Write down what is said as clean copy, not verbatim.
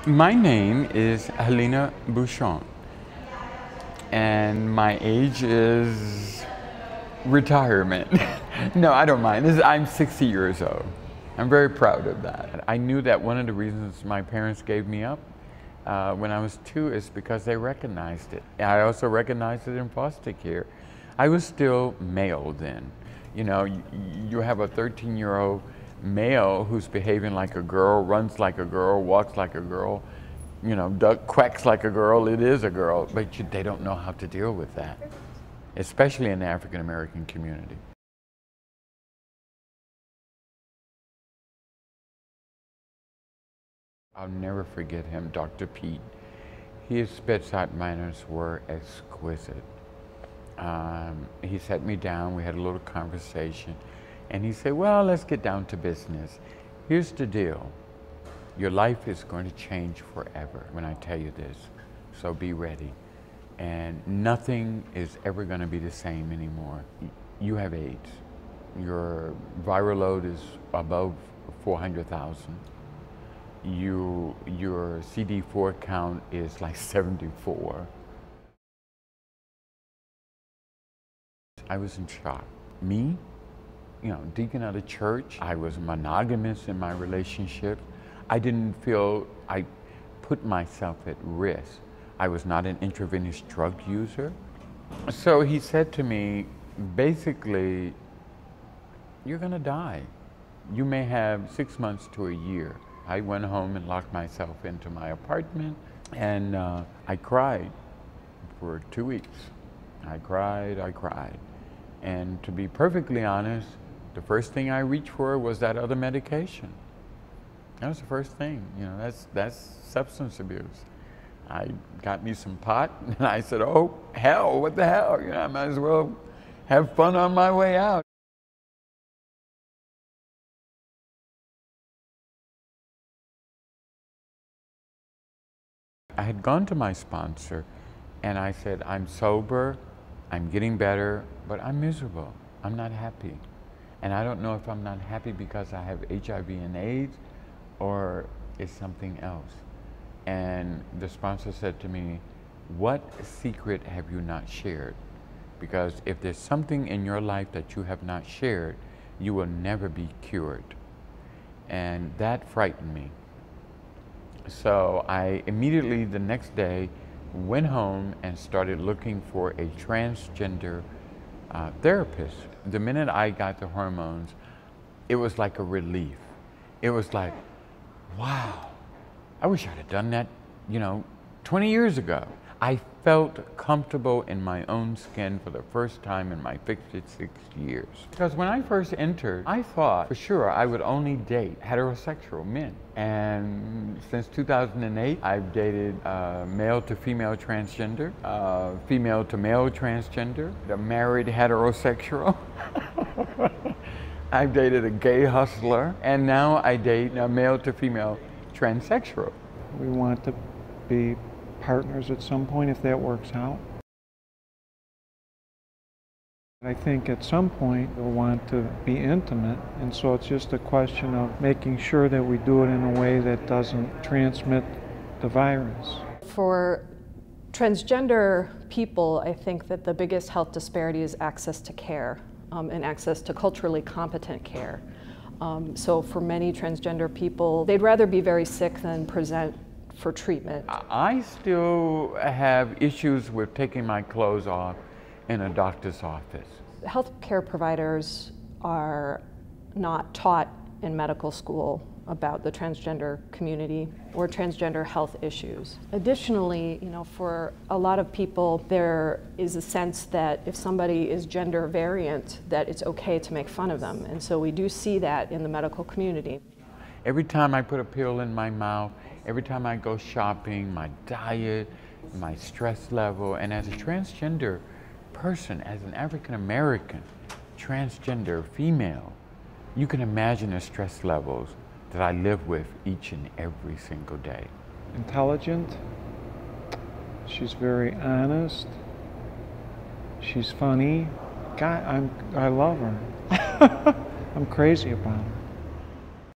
My name is Helena Bouchon, and my age is retirement. No, I don't mind. I'm 60 years old. I'm very proud of that. I knew that one of the reasons my parents gave me up when I was 2 is because they recognized it. I also recognized it in foster care. I was still male then. You know, you have a 13-year-old male who's behaving like a girl, runs like a girl, walks like a girl, you know, quacks like a girl. It is a girl, but they don't know how to deal with that, especially in the African American community. I'll never forget him, Dr. Pete. His bedside manners were exquisite. He sat me down, we had a little conversation, and he said, well, let's get down to business. Here's the deal. Your life is going to change forever when I tell you this, so be ready. And nothing is ever going to be the same anymore. You have AIDS. Your viral load is above 400,000. Your CD4 count is like 74. I was in shock. Me, you know, deacon of the church, I was monogamous in my relationship. I didn't feel I put myself at risk. I was not an intravenous drug user. So he said to me, basically, you're gonna die. You may have 6 months to a year. I went home and locked myself into my apartment, and I cried for 2 weeks. I cried. And to be perfectly honest, the first thing I reached for was that other medication. That was the first thing, you know, that's substance abuse. I got me some pot, and I said, oh, hell, what the hell? You know, I might as well have fun on my way out. I had gone to my sponsor, and I said, I'm sober, I'm getting better, but I'm miserable. I'm not happy. And I don't know if I'm not happy because I have HIV and AIDS or it's something else. And the sponsor said to me, what secret have you not shared? Because if there's something in your life that you have not shared, you will never be cured. And that frightened me. So I immediately, the next day, went home and started looking for a transgender therapist. The minute I got the hormones, it was like a relief. It was like, wow, I wish I'd have done that, you know, 20 years ago. I felt comfortable in my own skin for the first time in my 56 years. Because when I first entered, I thought for sure I would only date heterosexual men. And since 2008, I've dated male to female transgender, female to male transgender, a married heterosexual. I've dated a gay hustler, and now I date a male to female transsexual. We want to be partners at some point if that works out. I think at some point we'll want to be intimate, and so it's just a question of making sure that we do it in a way that doesn't transmit the virus. For transgender people, I think that the biggest health disparity is access to care and access to culturally competent care. So for many transgender people, they'd rather be very sick than present for treatment. I still have issues with taking my clothes off in a doctor's office. Healthcare providers are not taught in medical school about the transgender community or transgender health issues. Additionally, you know, for a lot of people, there is a sense that if somebody is gender variant, that it's okay to make fun of them. And so we do see that in the medical community. Every time I put a pill in my mouth, every time I go shopping, my diet, my stress level, and as a transgender person, as an African American, transgender female, you can imagine the stress levels that I live with each and every single day. Intelligent, she's very honest, she's funny. God, I love her. I'm crazy about her.